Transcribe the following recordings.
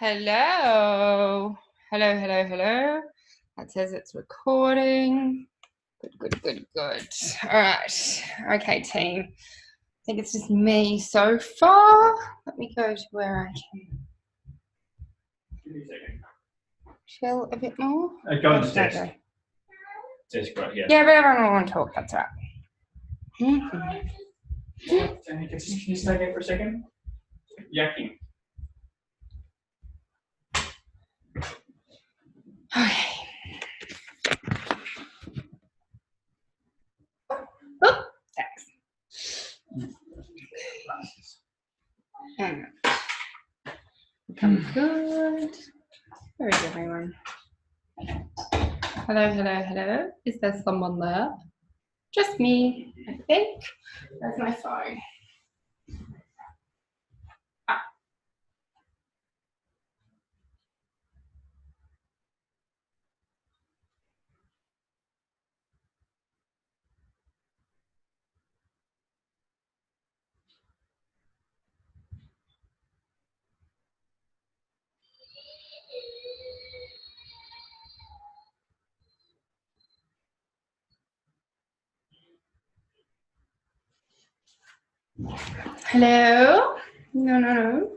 Hello. Hello, hello, hello. That says it's recording. Good. All right. Okay, team. I think it's just me so far. Let me go to where I can Give me a second. chill a bit more. Go on to desk. Desk right here. Yeah, but everyone will want to talk. That's right. Can you stay there for a second? Yakking. Okay. Oh, thanks. Hang on. Become good. Where is everyone? Hello. Is there someone there? Just me, I think. Where's my phone? Ah. Hello? No.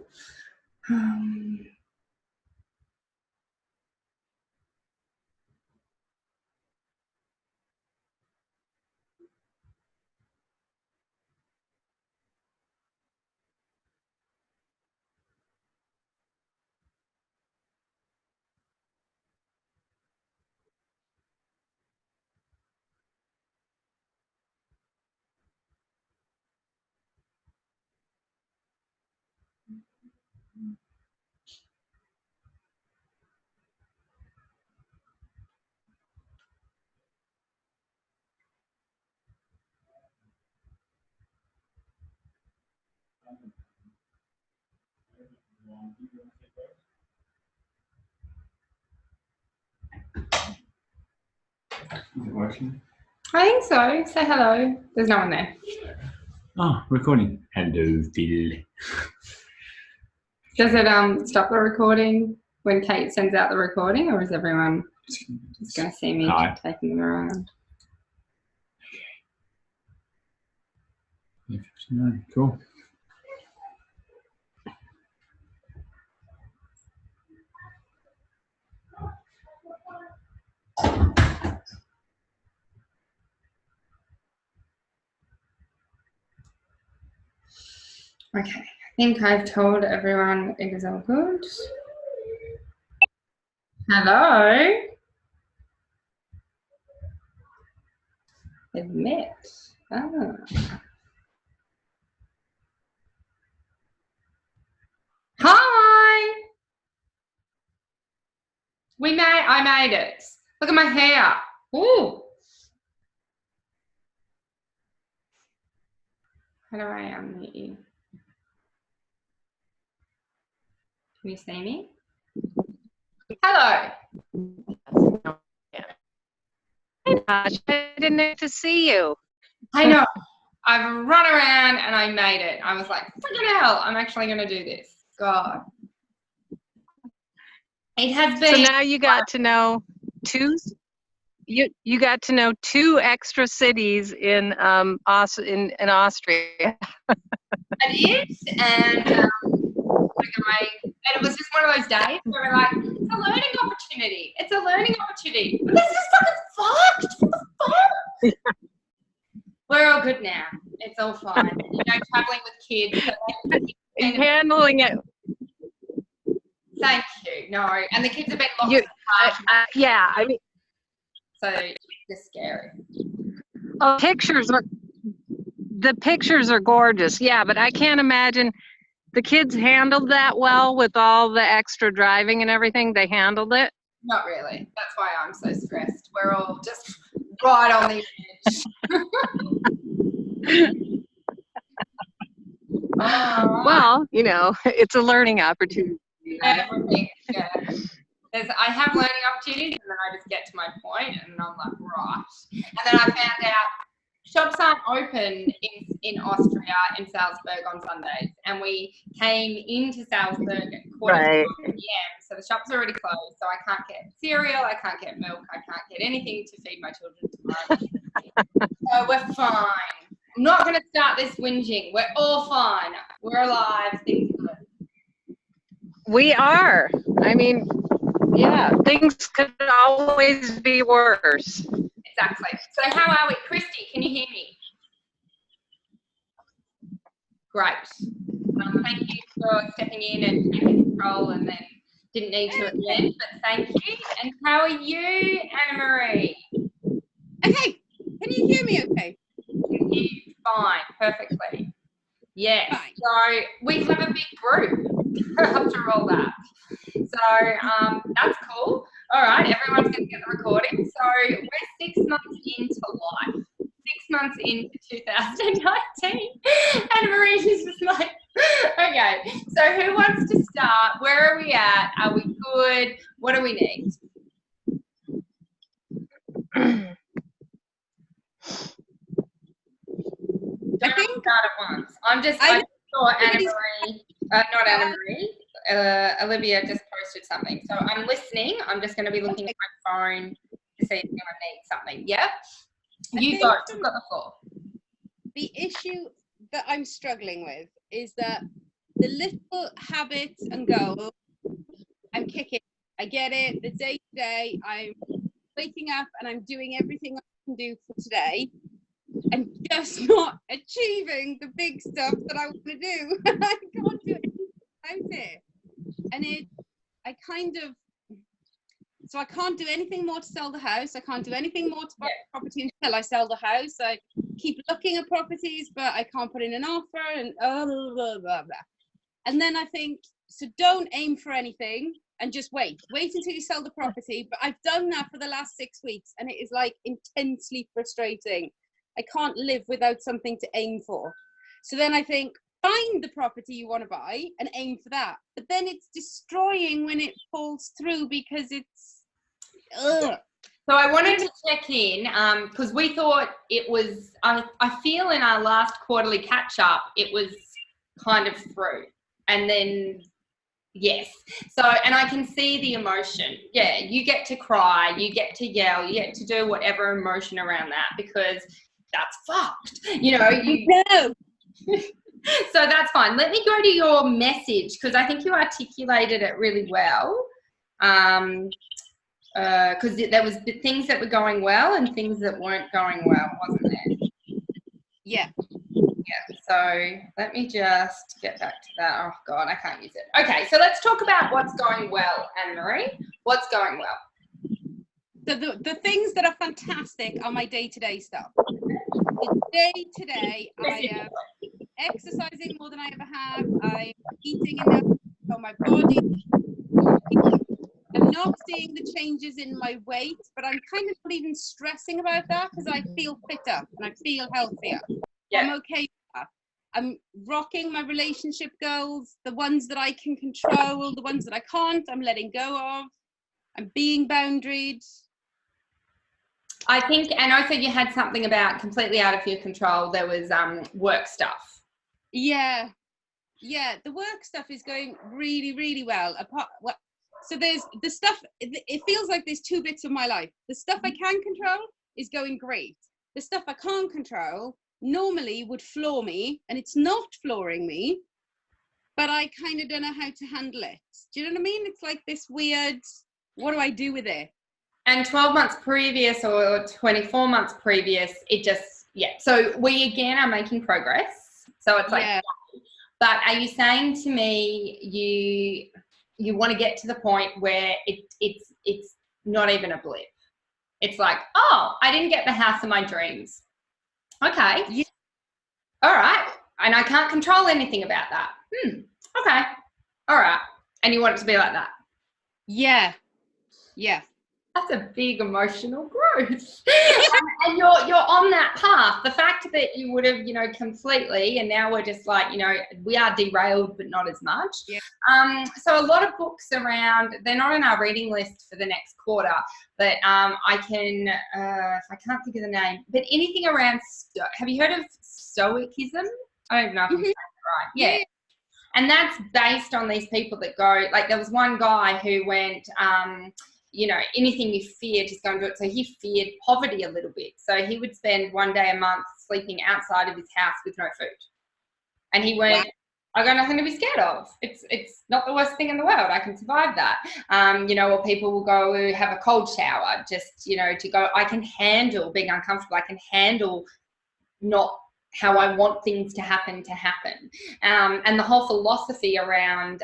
Is it working? I think so. Say hello. There's no one there. Oh, recording. Hello, Phil. Does it stop the recording when Kate sends out the recording, or is everyone just going to see me taking them around? Yeah, 59. Cool. Okay. I think I've told everyone it is all good. Hello? Admit. Ah. Hi! I made it. Look at my hair. Ooh. How do I unmute you? Can you see me? Hello. Hey, Tash, I didn't know to see you. I know. I've run around and I made it. I was like, freaking hell, I'm actually going to do this. God. It has been. So now you got to know you got to know two extra cities in Austria. It is, and it was just one of those days where we're like, it's a learning opportunity. It's a learning opportunity. But this is fucking fucked. What the fuck? We're all good now. It's all fine. You know, traveling with kids. Handling it. Thank you. No, and the kids have been locked in the car. Yeah, I mean. So it's scary. Oh, the pictures are gorgeous. Yeah, but I can't imagine the kids handled that well with all the extra driving and everything. They handled it. Not really. That's why I'm so stressed. We're all just right on the edge. Well, you know, it's a learning opportunity. Everything, yeah. I have learning opportunities, and then I just get to my point, and I'm like, right. And then I found out shops aren't open in Austria, in Salzburg on Sundays. And we came into Salzburg at quarter to Right. 9 p.m. So the shop's already closed. So I can't get cereal, I can't get milk, I can't get anything to feed my children tomorrow. So we're fine. I'm not going to start this whinging. We're all fine. We're alive. Things are good. We are. I mean, yeah, things could always be worse. Exactly. So how are we? Christy, can you hear me? Great. Thank you for stepping in and taking control, and then didn't need to at the end, but thank you. And how are you, Anna Marie? Okay, can you hear me okay? Can hear you fine, perfectly. Yes. Fine. So we have a big group after all that. So that's cool. All right, everyone's going to get the recording. So we're 6 months into life. 6 months into 2019. And Marie's just like, okay, so who wants to start? Where are we at? Are we good? What do we need? Don't start at once. I saw Anna Marie, not Anna Marie, Olivia just posted something. So I'm listening. I'm just going to be looking at my phone to see if anyone needs something. Yeah? You've got the floor. The issue that I'm struggling with is that the little habits and goals, I'm kicking. I get it. The day to day, I'm waking up and I'm doing everything I can do for today. I'm just not achieving the big stuff that I want to do. I can't do anything about it. And so I can't do anything more to sell the house. I can't do anything more to buy property until I sell the house. I keep looking at properties, but I can't put in an offer and blah, blah, blah, blah. And then I think, so don't aim for anything and just wait until you sell the property. But I've done that for the last 6 weeks and it is like intensely frustrating. I can't live without something to aim for. So then I think, find the property you want to buy and aim for that. But then it's destroying when it falls through because it's, ugh. So I wanted to check in because we thought it was, I feel in our last quarterly catch up, it was kind of through. And then, yes. So, and I can see the emotion. Yeah, you get to cry, you get to yell, you get to do whatever emotion around that because that's fucked. You know, so that's fine. Let me go to your message because I think you articulated it really well. Because there was the things that were going well and things that weren't going well, wasn't there? Yeah. Yeah. So let me just get back to that. Oh God, I can't use it. Okay, so let's talk about what's going well, Anne-Marie. What's going well? So the things that are fantastic are my day-to-day stuff. The day-to-day, I am exercising more than I ever have. I'm eating enough for my body. I'm not seeing the changes in my weight, but I'm kind of not even stressing about that because I feel fitter and I feel healthier. Yeah. I'm okay with that. I'm rocking my relationship goals, the ones that I can control, the ones that I can't, I'm letting go of. I'm being boundaried. I think, and also you had something about completely out of your control. There was work stuff. Yeah, the work stuff is going really, really well. So there's the stuff, it feels like there's two bits of my life. The stuff I can control is going great. The stuff I can't control normally would floor me, and it's not flooring me, but I kind of don't know how to handle it. Do you know what I mean? It's like this weird, what do I do with it? And 12 months previous or 24 months previous, it just, So we again are making progress. So it's like, but are you saying to me you want to get to the point where it's not even a blip? It's like, oh, I didn't get the house of my dreams. Okay. Yeah. All right. And I can't control anything about that. Okay. All right. And you want it to be like that? Yeah. That's a big emotional growth. And you're on that path. The fact that you would have, completely, and now we're just like, we are derailed, but not as much. Yeah. So a lot of books around, they're not on our reading list for the next quarter, but I can, if I can't think of the name, but anything around, have you heard of Stoicism? I don't even know if I'm saying it right. Yeah. And that's based on these people that go, like there was one guy who went, anything you fear, just go and do it. So he feared poverty a little bit. So he would spend one day a month sleeping outside of his house with no food. And he went, I got nothing to be scared of. It's not the worst thing in the world. I can survive that. Or people will go have a cold shower just, to go, I can handle being uncomfortable. I can handle not how I want things to happen. And the whole philosophy around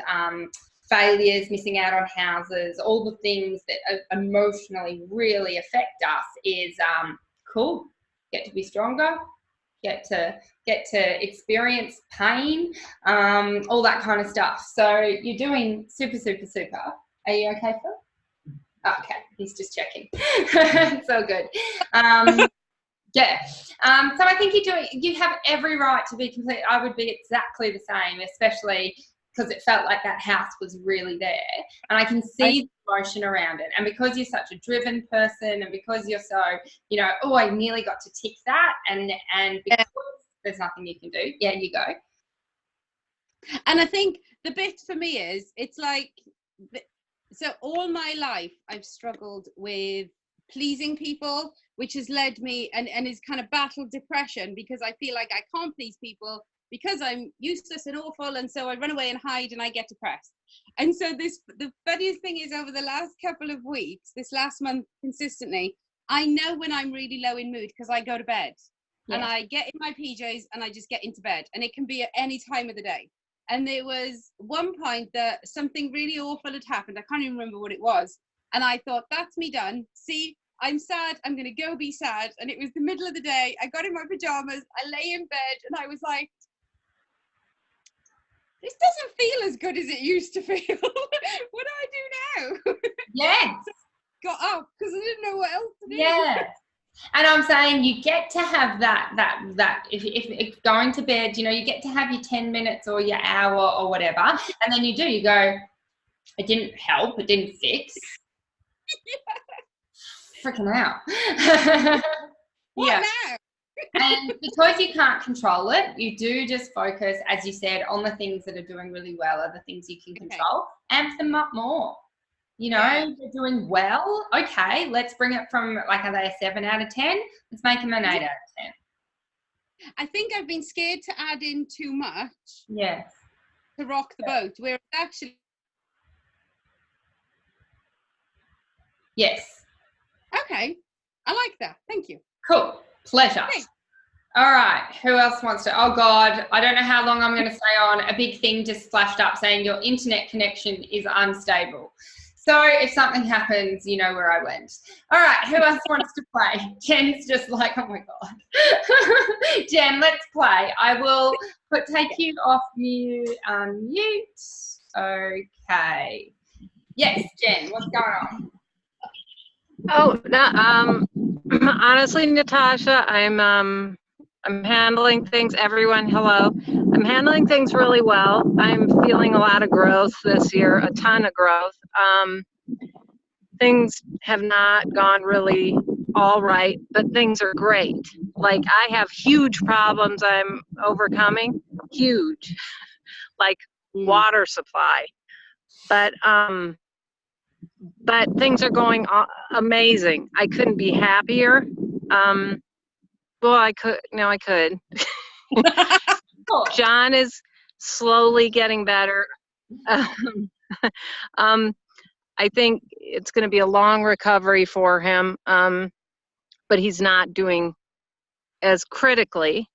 failures, missing out on houses, all the things that emotionally really affect us is cool. Get to be stronger, get to experience pain, all that kind of stuff. So you're doing super, super, super. Are you okay, Phil? Okay, he's just checking. It's all good. Yeah. So I think you have every right to be complete. I would be exactly the same, especially because it felt like that house was really there. And I can see the emotion around it. And because you're such a driven person and because you're so, I nearly got to tick that. And because there's nothing you can do. Yeah, you go. And I think the bit for me is, it's like, so all my life I've struggled with pleasing people, which has led me and is kind of battled depression, because I feel like I can't please people because I'm useless and awful, and so I run away and hide and I get depressed. And so the funniest thing is, over the last couple of weeks, this last month consistently, I know when I'm really low in mood because I go to bed and I get in my PJs and I just get into bed, and it can be at any time of the day. And there was one point that something really awful had happened. I can't even remember what it was. And I thought, that's me done. See, I'm sad. I'm going to go be sad. And it was the middle of the day. I got in my pajamas. I lay in bed and I was like, this doesn't feel as good as it used to feel. What do I do now? Yes. Got up because I didn't know what else to do. Yeah. And I'm saying you get to have that if going to bed, you get to have your 10 minutes or your hour or whatever. And then you go, it didn't help. It didn't fix. Freaking out. What now? And because you can't control it, you do just focus, as you said, on the things that are doing really well, are the things you can control. Amp them up more. They're doing well. Okay, let's bring it from, like, are they a 7 out of 10? Let's make them an 8 out of 10. I think I've been scared to add in too much. Yes. To rock the boat, where it's actually. Yes. Okay, I like that. Thank you. Cool. Pleasure. Thanks. All right. Who else wants to? Oh, God. I don't know how long I'm going to stay on. A big thing just flashed up saying your internet connection is unstable. So if something happens, you know where I went. All right. Who else wants to play? Jen's just like, oh, my God. Jen, let's play. I will take you off mute. Okay. Yes, Jen, what's going on? Oh, no, honestly, Natasha, I'm handling things. Everyone, hello. I'm handling things really well. I'm feeling a lot of growth this year, a ton of growth. Things have not gone really all right, but things are great. Like, I have huge problems I'm overcoming, huge, like water supply. But things are going amazing. I couldn't be happier. Well, I could. No, I could. John is slowly getting better. I think it's going to be a long recovery for him, but he's not doing as critically.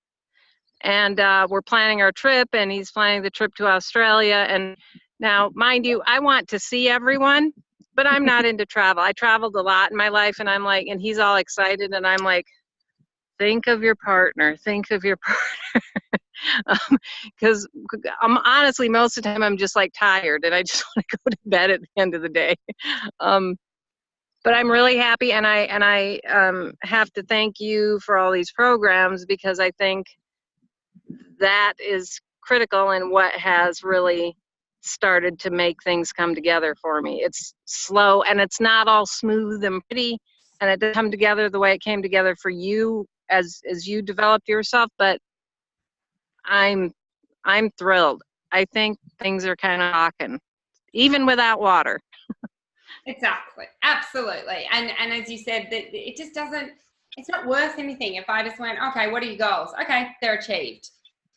And we're planning our trip, and he's planning the trip to Australia. And now, mind you, I want to see everyone, but I'm not into travel. I traveled a lot in my life, and I'm like, and he's all excited, and I'm like, think of your partner, think of your partner. Because I'm honestly, most of the time, I'm just like tired, and I just want to go to bed at the end of the day. But I'm really happy, and I have to thank you for all these programs, because I think that is critical in what has really started to make things come together for me. It's slow, and it's not all smooth and pretty, and it didn't come together the way it came together for you as you developed yourself, but I'm thrilled. I think things are kind of rocking, even without water. Exactly. Absolutely. And as you said, that it just doesn't, it's not worth anything if I just went, okay, what are your goals? Okay, they're achieved.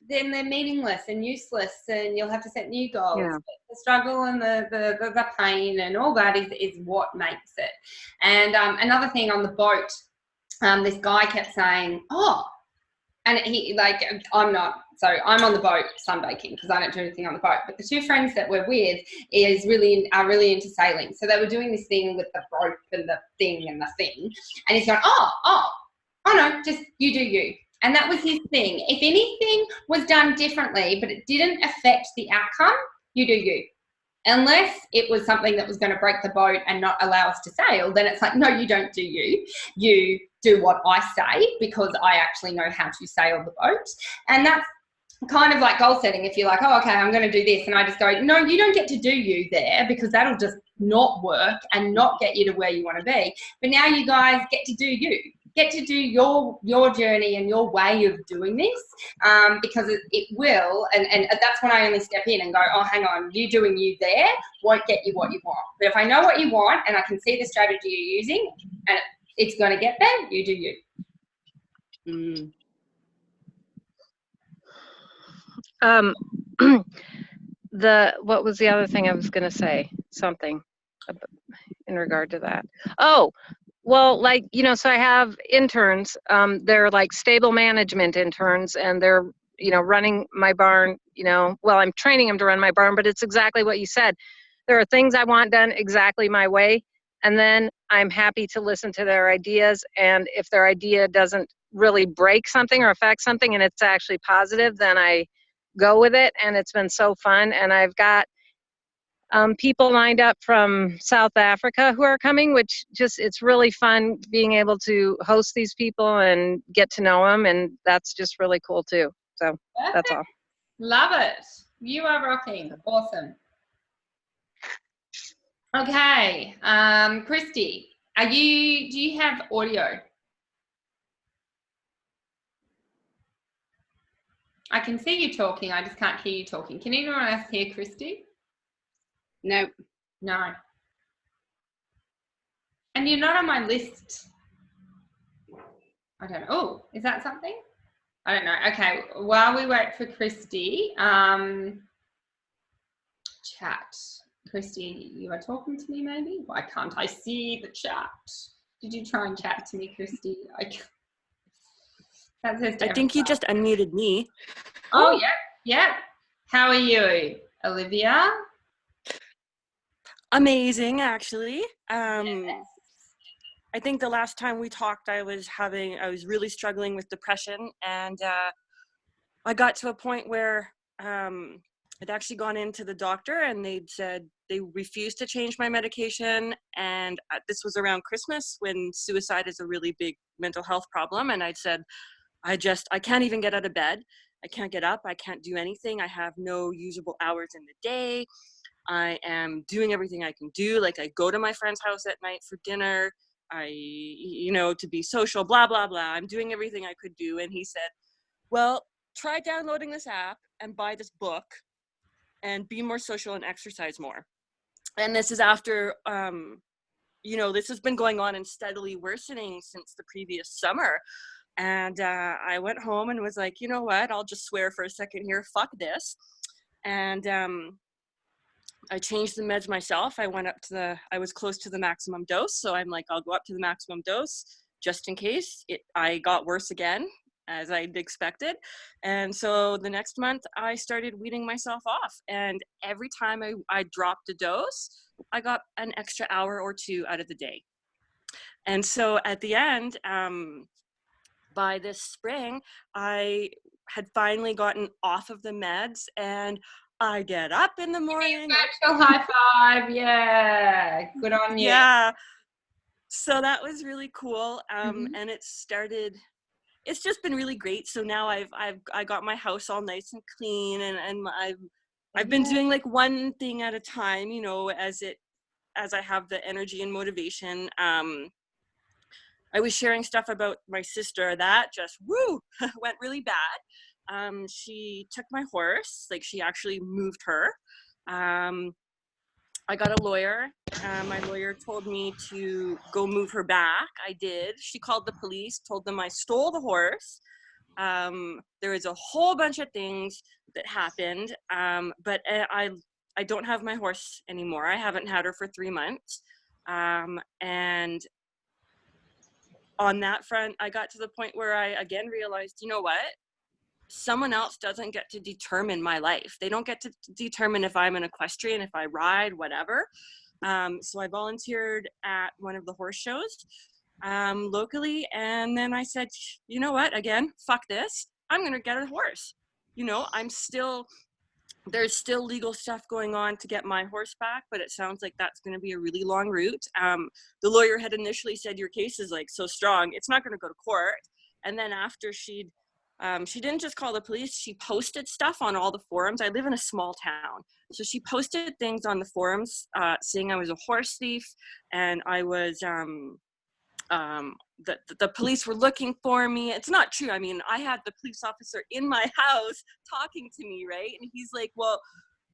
Then they're meaningless and useless, and you'll have to set new goals. Yeah. But the struggle and the pain and all that is what makes it. And another thing on the boat, this guy kept saying, oh, and he, like, I'm on the boat sunbaking because I don't do anything on the boat. But the two friends that we're with are really into sailing. So they were doing this thing with the rope and the thing. And he's going, oh no, just you do you. And that was his thing. If anything was done differently, but it didn't affect the outcome, you do you. Unless it was something that was going to break the boat and not allow us to sail, then it's like, no, you don't do you. You do what I say, because I actually know how to sail the boat. And that's kind of like goal setting. If you're like, oh, okay, I'm going to do this, and I just go, no, you don't get to do you there, because that'll just not work and not get you to where you want to be. But now you guys get to do you. Get to do your journey and your way of doing this, because it will, and that's when I only step in and go, oh, hang on, you doing you there won't get you what you want. But if I know what you want and I can see the strategy you're using and it's going to get there, you do you. What was the other thing I was going to say? Something in regard to that. Oh, well, like, so I have interns. They're like stable management interns, and they're, running my barn, well, I'm training them to run my barn, but it's exactly what you said. There are things I want done exactly my way, and then I'm happy to listen to their ideas. And if their idea doesn't really break something or affect something, and it's actually positive, then I go with it. And it's been so fun. And I've got people lined up from South Africa who are coming, which it's really fun being able to host these people and get to know them. And that's just really cool too. So that's all. Love it. You are rocking. Awesome. Okay. Christy, do you have audio? I can see you talking. I just can't hear you talking. Can anyone else hear Christy? No. No. And you're not on my list. I don't know. Oh, is that something? I don't know. Okay. While we wait for Christy, chat. Christy, you are talking to me maybe? Why can't I see the chat? Did you try and chat to me, Christy? I think you just unmuted me. Oh, yeah. How are you, Olivia? Amazing, actually. Yes. I think the last time we talked, I was really struggling with depression, and I got to a point where I'd actually gone into the doctor, and they'd said they refused to change my medication. And this was around Christmas, when suicide is a really big mental health problem. And I'd said, I can't even get out of bed. I can't get up. I can't do anything. I have no usable hours in the day. I am doing everything I can do. Like, I go to my friend's house at night for dinner. To be social, blah, blah, blah. I'm doing everything I could do. And he said, well, try downloading this app and buy this book and be more social and exercise more. And this is after, this has been going on and steadily worsening since the previous summer. And I went home and was like, you know what, I'll just swear for a second here, fuck this. And I changed the meds myself. I was close to the maximum dose. So I'm like, I'll go up to the maximum dose just in case I got worse again, as I'd expected. And so the next month I started weaning myself off. And every time I dropped a dose, I got an extra hour or two out of the day. And so at the end, by this spring, I had finally gotten off of the meds, and I get up in the morning. Virtual high five. Yeah. Good on you. Yeah. So that was really cool. Mhm. And it's just been really great. So now I got my house all nice and clean, and I've been doing like one thing at a time, you know, as I have the energy and motivation. I was sharing stuff about my sister that just went really bad. She took my horse, like she actually moved her. I got a lawyer. My lawyer told me to go move her back. I did. She called the police, told them I stole the horse. There was a whole bunch of things that happened, but I don't have my horse anymore. I haven't had her for 3 months. And on that front, I got to the point where I again realized, you know what? Someone else doesn't get to determine my life. They don't get to determine if I'm an equestrian, if I ride, whatever. So I volunteered at one of the horse shows locally. And then I said, you know what, again, fuck this. I'm going to get a horse. You know, there's still legal stuff going on to get my horse back, but it sounds like that's going to be a really long route. The lawyer had initially said, your case is like so strong, it's not going to go to court. And then after she didn't just call the police, she posted stuff on all the forums. I live in a small town. So she posted things on the forums saying I was a horse thief and I was, the police were looking for me. It's not true. I mean, I had the police officer in my house talking to me, right? And he's like, well,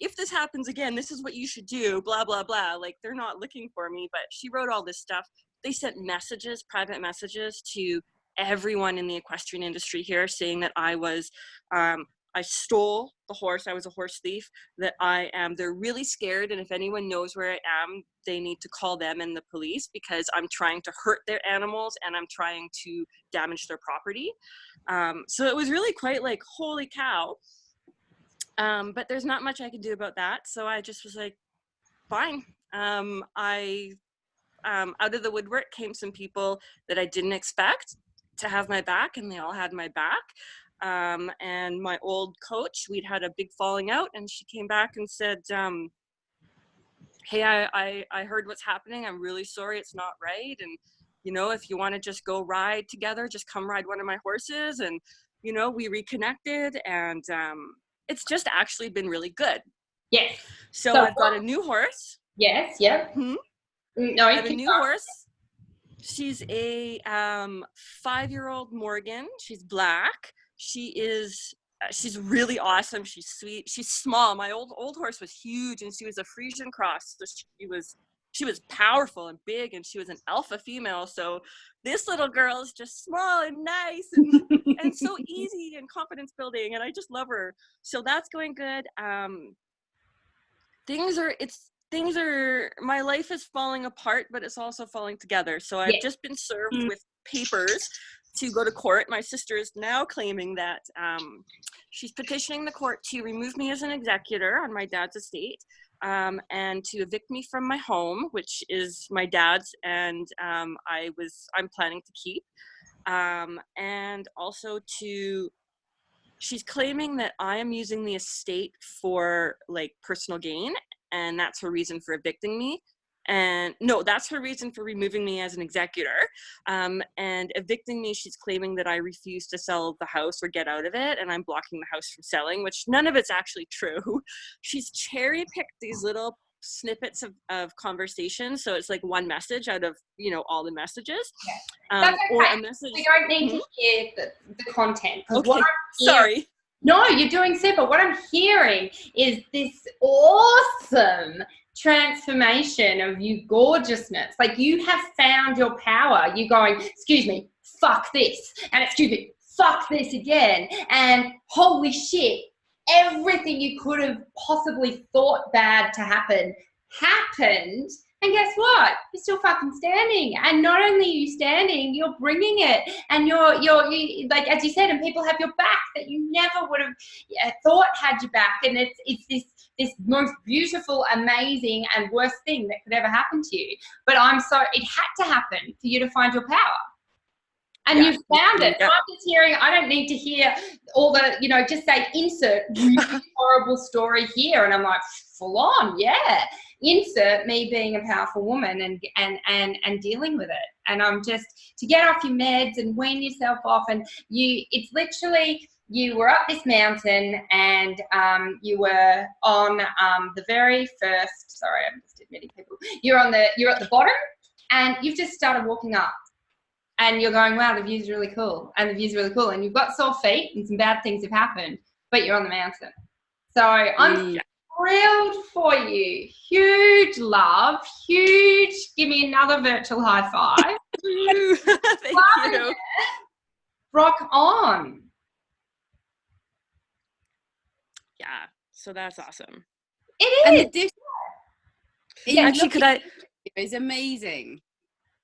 if this happens again, this is what you should do, blah, blah, blah. Like, they're not looking for me, but she wrote all this stuff. They sent messages, private messages to everyone in the equestrian industry here saying that I stole the horse. I was a horse thief, that they're really scared. And if anyone knows where I am, they need to call them and the police because I'm trying to hurt their animals and I'm trying to damage their property. So it was really quite like, holy cow. But there's not much I can do about that. So I just was like, fine. Out of the woodwork came some people that I didn't expect to have my back, and they all had my back. And my old coach, we'd had a big falling out, and she came back and said, hey, I heard what's happening. I'm really sorry. It's not right. And, you know, if you want to just go ride together, just come ride one of my horses. And, you know, we reconnected, and it's just actually been really good. Yes. So I've got a new horse. Yes. Yep. No, I have a new horse. She's a 5-year-old Morgan. She's black. She's really awesome. She's sweet. She's small. My old horse was huge, and she was a Frisian cross. So she was powerful and big, and she was an alpha female. So this little girl is just small and nice and so easy and confidence building, and I just love her. So that's going good. My life is falling apart, but it's also falling together. So I've just been served with papers to go to court. My sister is now claiming that she's petitioning the court to remove me as an executor on my dad's estate, and to evict me from my home, which is my dad's, and I'm planning to keep, and also she's claiming that I am using the estate for like personal gain, and that's her reason for evicting me. And no, that's her reason for removing me as an executor. And evicting me, she's claiming that I refuse to sell the house or get out of it, and I'm blocking the house from selling, which none of it's actually true. She's cherry-picked these little snippets of conversation, so it's like one message out of, you know, all the messages. That's okay. Or a message. We don't need to hear the content. Okay, sorry. No, you're doing super. What I'm hearing is this awesome transformation of you gorgeousness. Like, you have found your power. You're going, excuse me, fuck this, and excuse me, fuck this again, and holy shit, everything you could have possibly thought bad to happen happened. And guess what? You're still fucking standing. And not only are you standing, you're bringing it. And you're like, as you said, and people have your back that you never would have thought had your back. And it's this most beautiful, amazing, and worst thing that could ever happen to you. But it had to happen for you to find your power. And Yeah. you found it. Yeah. I'm just hearing, I don't need to hear all the, just say insert really horrible story here. And I'm like, full on, yeah. Insert me being a powerful woman and dealing with it. And I'm just, to get off your meds and wean yourself off. And it's literally, you were up this mountain and you were on the very first, sorry, I'm just admitting people. You're at the bottom and you've just started walking up. And you're going, wow, the view's really cool. And the view's really cool. And you've got sore feet and some bad things have happened, but you're on the mountain. So I'm thrilled for you. Huge love. Huge. Give me another virtual high five. Thank you. Rock on. Yeah. So that's awesome. It And is. the difference Actually, could I? is amazing.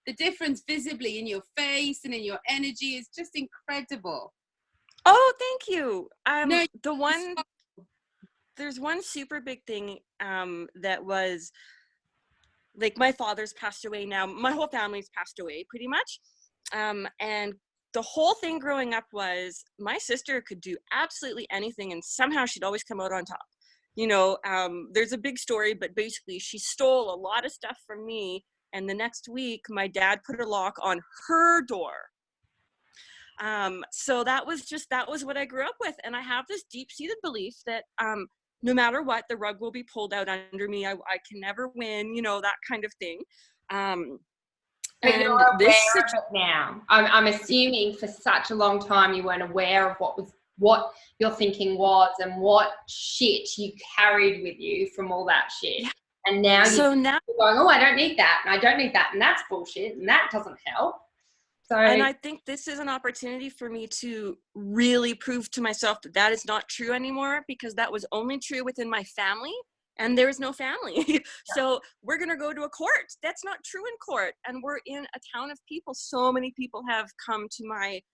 The difference visibly in your face and in your energy is just incredible. Oh, thank you. No, There's one super big thing that was, like, my father's passed away now. My whole family's passed away pretty much. And the whole thing growing up was my sister could do absolutely anything and somehow she'd always come out on top. There's a big story, but basically she stole a lot of stuff from me. And the next week, my dad put a lock on her door. So that was what I grew up with. And I have this deep-seated belief that no matter what, the rug will be pulled out under me. I can never win, that kind of thing. But you're aware of it now. I'm assuming for such a long time you weren't aware of what your thinking was and what shit you carried with you from all that shit. Yeah. And now you're going, oh, I don't need that, and I don't need that, and that's bullshit, and that doesn't help. So, and I think this is an opportunity for me to really prove to myself that is not true anymore, because that was only true within my family, and there is no family. So we're going to go to a court. That's not true in court. And we're in a town of people. So many people have come to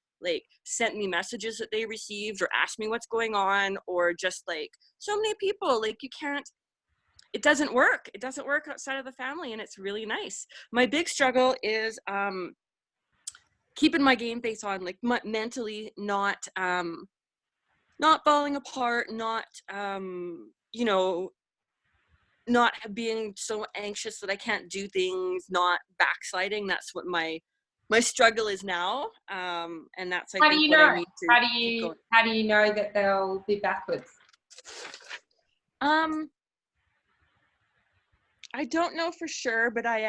sent me messages that they received or asked me what's going on, or just so many people, you can't, it doesn't work. It doesn't work outside of the family, and it's really nice. My big struggle is keeping my game face on, mentally not falling apart, not being so anxious that I can't do things, not backsliding. That's what my struggle is now, and that's I think what I need to keep going. How do you know that they'll be backwards? I don't know for sure, but I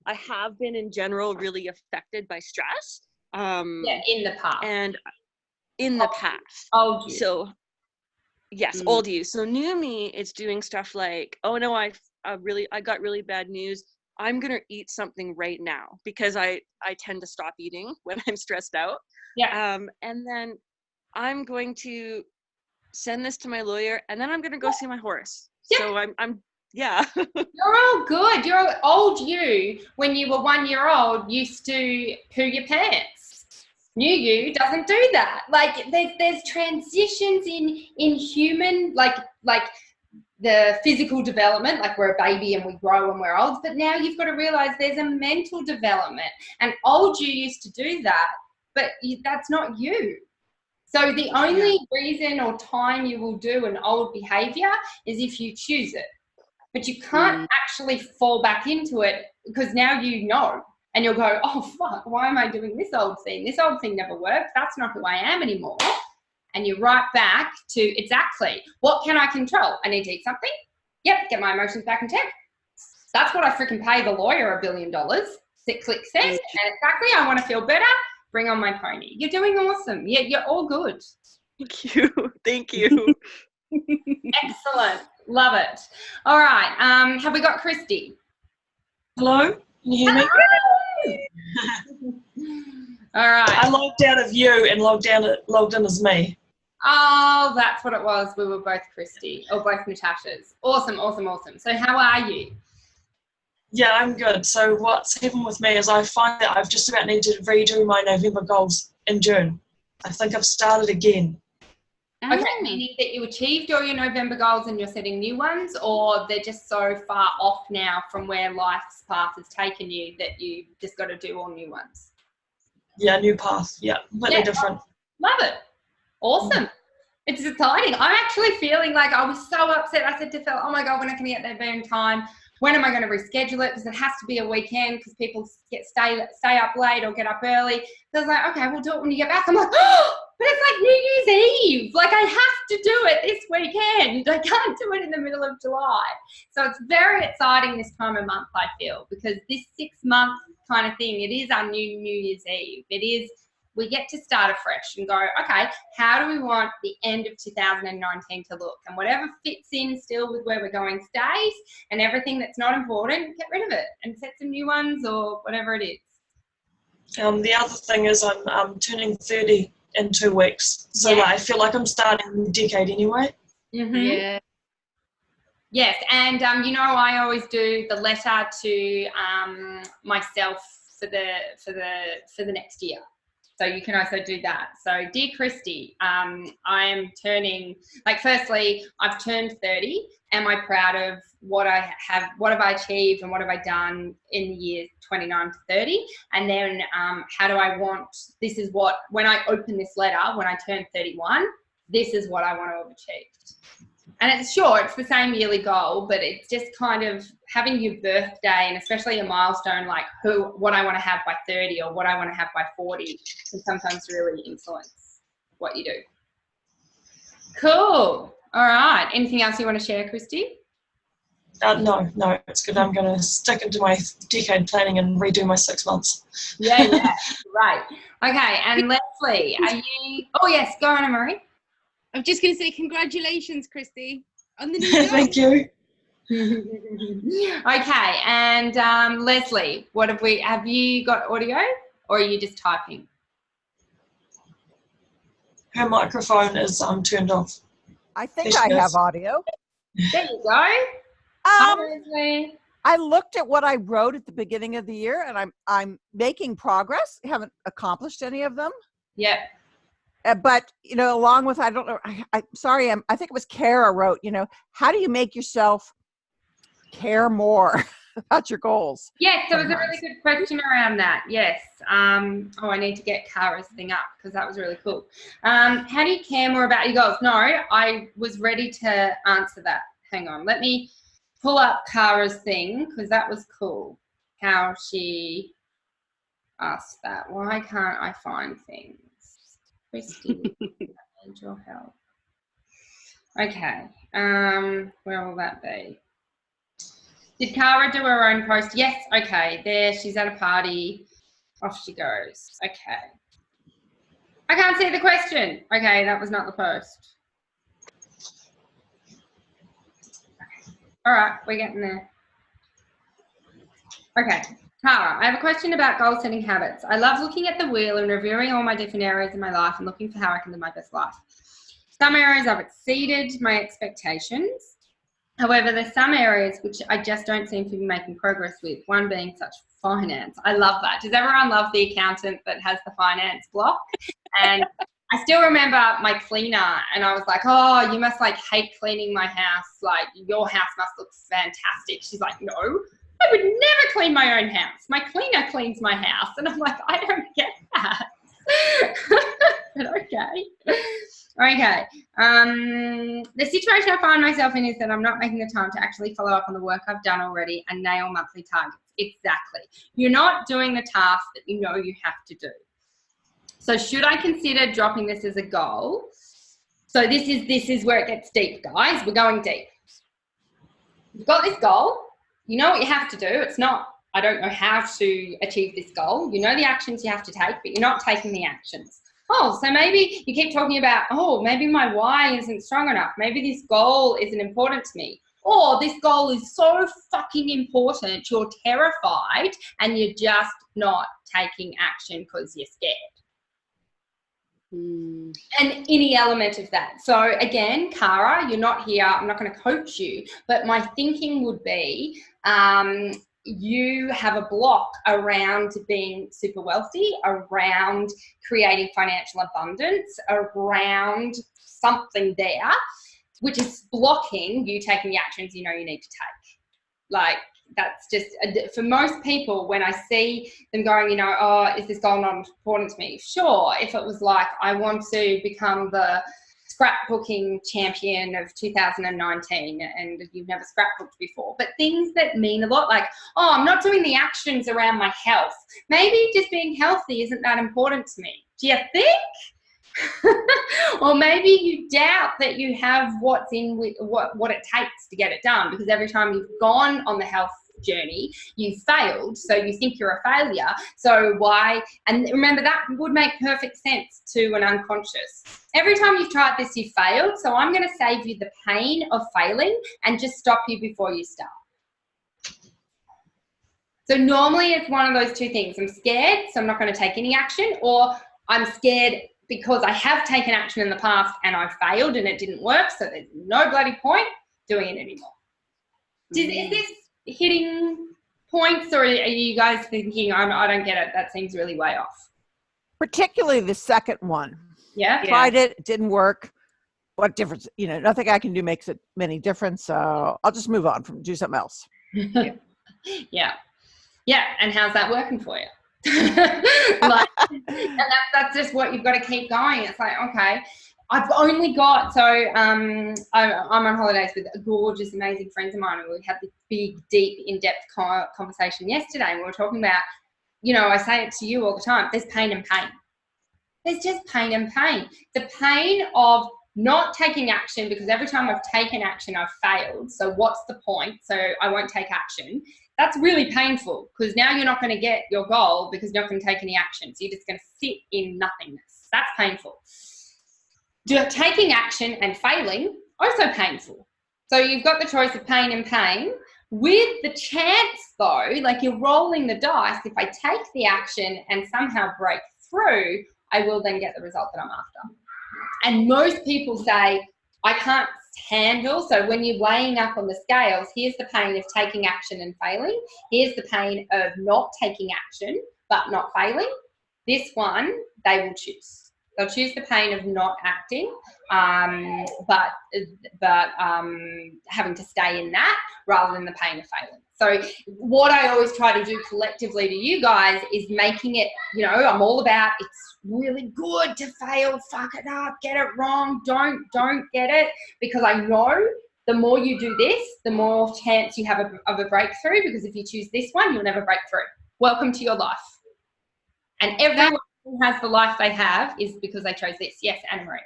have been in general really affected by stress. In the past. And in the past. Old you. So, yes, old you. So new me is doing stuff like, oh no, I got really bad news. I'm going to eat something right now, because I tend to stop eating when I'm stressed out. Yeah. And then I'm going to send this to my lawyer, and then I'm going to go see my horse. Yeah. So I'm yeah. You're all good. You're old you, when you were 1 year old, used to poo your pants. New you doesn't do that. There's transitions in human, like the physical development, we're a baby and we grow when we're old, but now you've got to realize there's a mental development, and old you used to do that, but that's not you. So the only reason or time you will do an old behavior is if you choose it. But you can't actually fall back into it, because now you know, and you'll go, oh fuck, why am I doing this old thing? This old thing never worked. That's not who I am anymore. And you're right back to exactly, what can I control? I need to eat something. Yep, get my emotions back in check. That's what I freaking pay the lawyer $1 billion. Click, send. And exactly, I want to feel better. Bring on my pony. You're doing awesome. Yeah, you're all good. Thank you. Thank you. Excellent. Love it. All right. Have we got Christy? Hello? Can you hear me? All right. I logged out of you and logged in as me. Oh, that's what it was. We were both Christy, or both Natasha's. Awesome, awesome, awesome. So how are you? Yeah, I'm good. So what's happened with me is I find that I've just about need to redo my November goals in June. I think I've started again. Okay, meaning that you achieved all your November goals and you're setting new ones, or they're just so far off now from where life's path has taken you that you just got to do all new ones? Yeah, new path. Yeah, completely different. Love it. Awesome. It's exciting. I'm actually feeling like I was so upset. I said to Phil, oh my God, we're not going to get there in time. When am I going to reschedule it? Because it has to be a weekend because people stay up late or get up early. So I was like, okay, we'll do it when you get back. I'm like, oh, but it's like New Year's Eve. Like I have to do it this weekend. I can't do it in the middle of July. So it's very exciting this time of month, I feel, because this 6-month kind of thing, it is our New Year's Eve. It is, we get to start afresh and go, okay, how do we want the end of 2019 to look? And whatever fits in still with where we're going stays, and everything that's not important, get rid of it and set some new ones or whatever it is. The other thing is I'm turning 30 in 2 weeks. So Yeah. I feel like I'm starting the decade anyway. Mm-hmm. Yeah. Yes, and I always do the letter to myself for the next year. So you can also do that. So dear Christy, I am turning, like, firstly, I've turned 30. Am I proud of what I have, what have I achieved and what have I done in the years 29 to 30? And then how do I want, this is what, when I open this letter, when I turn 31, this is what I want to have achieved. And it's sure, it's the same yearly goal, but it's just kind of having your birthday and especially a milestone like what I want to have by 30 or what I want to have by 40 can sometimes really influence what you do. Cool. All right. Anything else you want to share, Christy? No, it's good. I'm going to stick into my decade planning and redo my 6 months. Yeah, right. Okay, and Leslie, are you, oh yes, go on, Marie. I'm just going to say congratulations, Christy, on the new job. Thank you. Okay, and Leslie, what have you got audio or are you just typing? Her microphone is turned off. I think There she I have is. audio. There you go. Hi, Leslie. I looked at what I wrote at the beginning of the year, and I'm making progress. Haven't accomplished any of them. Yep. But along with, I don't know. I think it was Kara wrote. How do you make yourself care more about your goals? Yes, there was a sometimes? really good question around that. Yes. I need to get Kara's thing up because that was really cool. How do you care more about your goals? No, I was ready to answer that. Hang on. Let me pull up Kara's thing because that was cool. How she asked that. Why can't I find things? Christy, I need your help. Okay. Where will that be? Did Kara do her own post? Yes. Okay. There. She's at a party. Off she goes. Okay. I can't see the question. Okay. That was not the post. Okay. All right. We're getting there. Okay. Kara, I have a question about goal setting habits. I love looking at the wheel and reviewing all my different areas in my life and looking for how I can live my best life. Some areas I've exceeded my expectations. However, there's some areas which I just don't seem to be making progress with, one being such finance. I love that. Does everyone love the accountant that has the finance block? And I still remember my cleaner and I was like, oh, you must like hate cleaning my house. Like your house must look fantastic. She's like, no, I would never clean my own house. My cleaner cleans my house. And I'm like, I don't get that. But okay. Okay. The situation I find myself in is that I'm not making the time to actually follow up on the work I've done already and nail monthly targets. Exactly. You're not doing the task that you know you have to do. So should I consider dropping this as a goal? So this is where it gets deep, guys. We're going deep. You've got this goal. You know what you have to do. It's not, I don't know how to achieve this goal. You know the actions you have to take, but you're not taking the actions. Oh, so maybe you keep talking about, oh, maybe my why isn't strong enough. Maybe this goal isn't important to me. Or this goal is so fucking important, you're terrified and you're just not taking action because you're scared. And any element of that. So again, Kara, you're not here. I'm not going to coach you, but my thinking would be you have a block around being super wealthy, around creating financial abundance, around something there, which is blocking you taking the actions you know you need to take. Like, that's just for most people. When I see them going, you know, oh, is this goal not important to me? Sure, if it was like I want to become the scrapbooking champion of 2019 and you've never scrapbooked before, but things that mean a lot, like, oh, I'm not doing the actions around my health. Maybe just being healthy isn't that important to me. Do you think? Or maybe you doubt that you have what's in with what it takes to get it done, because every time you've gone on the health journey you've failed, so you think you're a failure. So why? And remember, that would make perfect sense to an unconscious. Every time you've tried this, you failed, so I'm going to save you the pain of failing and just stop you before you start. So normally it's one of those two things. I'm scared, so I'm not going to take any action, or I'm scared because I have taken action in the past and I failed and it didn't work, so there's no bloody point doing it anymore. Is this hitting points, or are you guys thinking, I don't get it, that seems really way off? Particularly the second one. Yeah. Tried it, it didn't work. What difference? You know, nothing I can do makes it any difference. So I'll just move on do something else. Yeah. And how's that working for you? Like, and that's just what you've got to keep going. It's like, okay, I've only got, so I'm on holidays with gorgeous, amazing friends of mine, and we had this big, deep, in-depth conversation yesterday, and we were talking about, you know, I say it to you all the time, there's pain and pain. There's just pain and pain. The pain of not taking action, because every time I've taken action, I've failed. So what's the point? So I won't take action. That's really painful, because now you're not going to get your goal because you're not going to take any action. So you're just going to sit in nothingness. That's painful. Taking action and failing, also painful. So you've got the choice of pain and pain. With the chance though, like you're rolling the dice, if I take the action and somehow break through, I will then get the result that I'm after. And most people say, I can't handle, so when you're weighing up on the scales, here's the pain of taking action and failing. Here's the pain of not taking action, but not failing. This one, they will choose. They'll choose the pain of not acting, but having to stay in that rather than the pain of failing. So what I always try to do collectively to you guys is making it, you know, I'm all about, it's really good to fail, fuck it up, get it wrong, don't get it, because I know the more you do this, the more chance you have of a breakthrough, because if you choose this one, you'll never break through. Welcome to your life. And everyone who has the life they have is because they chose this. Yes, Anna-Marie.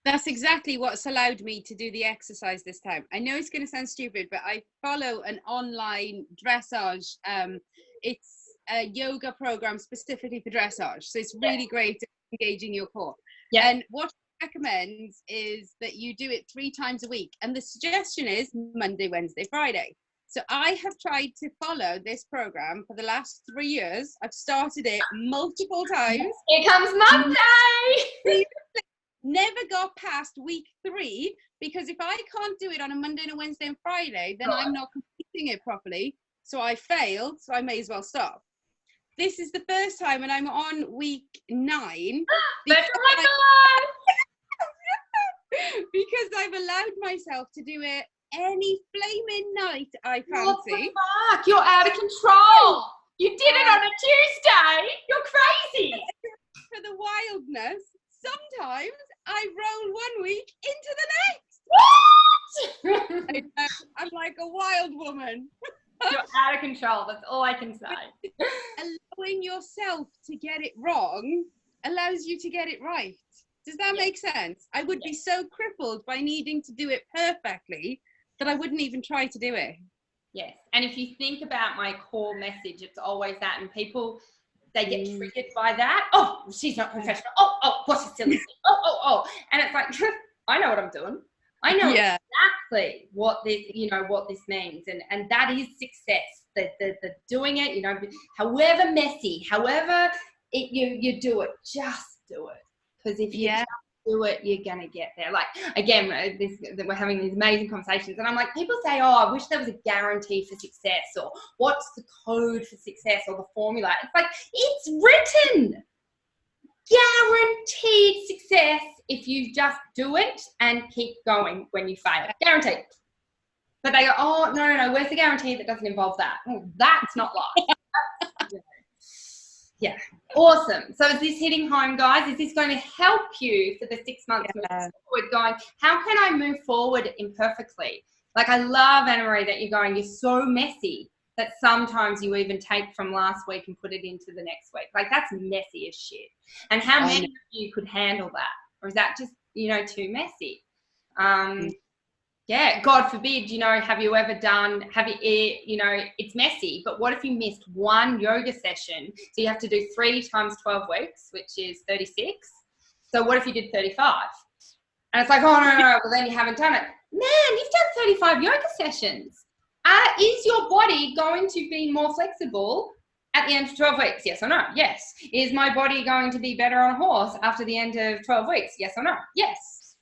That's exactly what's allowed me to do the exercise this time. I know it's going to sound stupid, but I follow an online dressage. It's a yoga program specifically for dressage. So it's really great at engaging your core. Yeah. And what I recommend is that you do it 3 times a week. And the suggestion is Monday, Wednesday, Friday. So I have tried to follow this program for the last 3 years. I've started it multiple times. Here comes Monday! Never got past week 3, because if I can't do it on a Monday and a Wednesday and Friday, then I'm not completing it properly. So I failed, so I may as well stop. This is the first time, and I'm on week 9. Because I've allowed myself to do it any flaming night I fancy. What the fuck? You're out of control. You did it on a Tuesday. You're crazy. For the wildness, sometimes I roll 1 week into the next. What? I'm like a wild woman. You're out of control. That's all I can say. Allowing yourself to get it wrong allows you to get it right. Does that make sense? I would be so crippled by needing to do it perfectly that I wouldn't even try to do it. Yes. And if you think about my core message, it's always that. And people, they get triggered by that. Oh, she's not professional. Oh, what's a silly thing? Oh. And it's like, I know what I'm doing. I know exactly what this, what this means. And that is success. The doing it, however messy, however you do it, just do it. Because if you just do it, you're going to get there. Like, again, we're having these amazing conversations. And I'm like, people say, oh, I wish there was a guarantee for success, or what's the code for success, or the formula. It's like, it's written. Guaranteed success if you just do it and keep going when you fail. Guaranteed. But they go, oh, no, where's the guarantee that doesn't involve that? Oh, that's not life. Yeah, awesome. So is this hitting home, guys? Is this going to help you for the 6 months moving forward, going, how can I move forward imperfectly? Like, I love, Anna Marie, that you're going, you're so messy that sometimes you even take from last week and put it into the next week. Like, that's messy as shit. And how many of you could handle that? Or is that just, too messy? Yeah, God forbid, have you ever done, it's messy, but what if you missed one yoga session? So you have to do 3 times 12 weeks, which is 36. So what if you did 35? And it's like, oh, no, well, then you haven't done it. Man, you've done 35 yoga sessions. Is your body going to be more flexible at the end of 12 weeks? Yes or no? Yes. Is my body going to be better on a horse after the end of 12 weeks? Yes or no? Yes.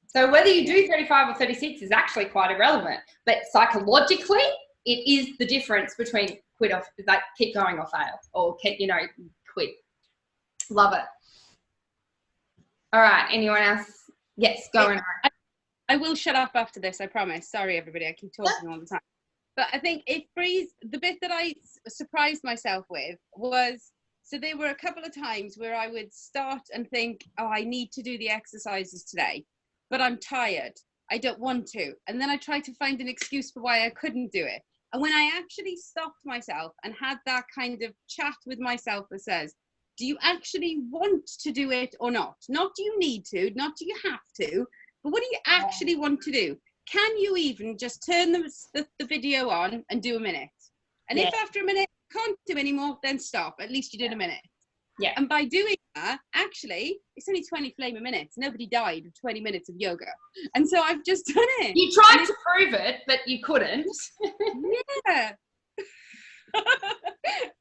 So whether you do 35 or 36 is actually quite irrelevant. But psychologically, it is the difference between keep going or fail, or quit. Love it. All right. Anyone else? Yes, go on. I will shut up after this, I promise. Sorry, everybody. I keep talking all the time. But I think it frees, the bit that I surprised myself with was, so there were a couple of times where I would start and think, oh, I need to do the exercises today, but I'm tired. I don't want to. And then I tried to find an excuse for why I couldn't do it. And when I actually stopped myself and had that kind of chat with myself that says, do you actually want to do it or not? Not do you need to, not do you have to, but what do you actually want to do? Can you even just turn the video on and do a minute? And if after a minute you can't do anymore, then stop. At least you did a minute. Yeah. And by doing that, actually, it's only 20 flaming minutes. Nobody died of 20 minutes of yoga. And so I've just done it. You tried to prove it, but you couldn't. Yeah.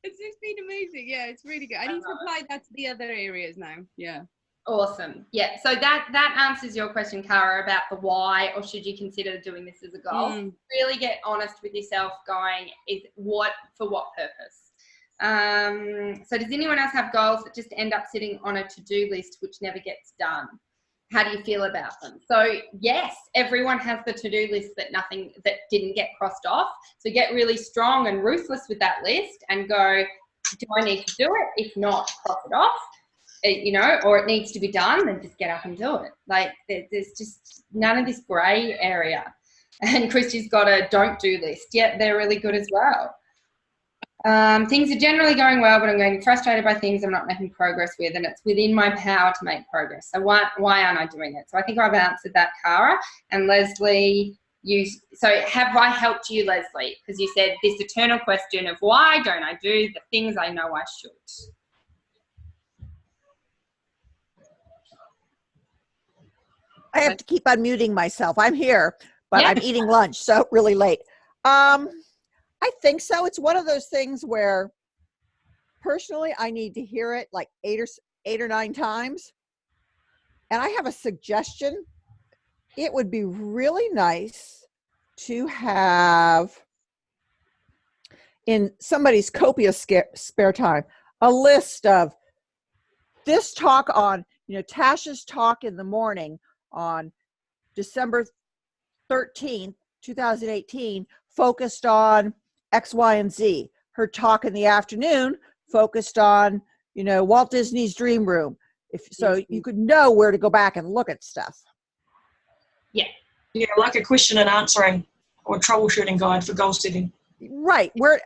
It's just been amazing. Yeah, it's really good. I need to apply that to the other areas now. Yeah. Awesome. Yeah. So that answers your question, Cara, about the why, or should you consider doing this as a goal? Really get honest with yourself, going, for what purpose? So does anyone else have goals that just end up sitting on a to-do list which never gets done? How do you feel about them? So yes, everyone has the to-do list that didn't get crossed off. So get really strong and ruthless with that list and go, do I need to do it? If not, cross it off. Or it needs to be done, then just get up and do it. Like, there's just none of this grey area. And Christy's got a don't do list. Yeah, they're really good as well. Things are generally going well, but I'm getting frustrated by things I'm not making progress with, and it's within my power to make progress. So why aren't I doing it? So I think I've answered that, Cara. And Leslie, so have I helped you, Leslie? Because you said this eternal question of why don't I do the things I know I should? I have to keep unmuting myself. I'm here, but I'm eating lunch, so really late. I think so. It's one of those things where personally I need to hear it like 8 or 9 times. And I have a suggestion. It would be really nice to have in somebody's copious spare time a list of this talk on, Tash's talk in the morning on December 13th, 2018, focused on X, Y, and Z. Her talk in the afternoon focused on, Walt Disney's Dream Room. So you could know where to go back and look at stuff. Yeah, like a question and answering or troubleshooting guide for goal setting. Right. Where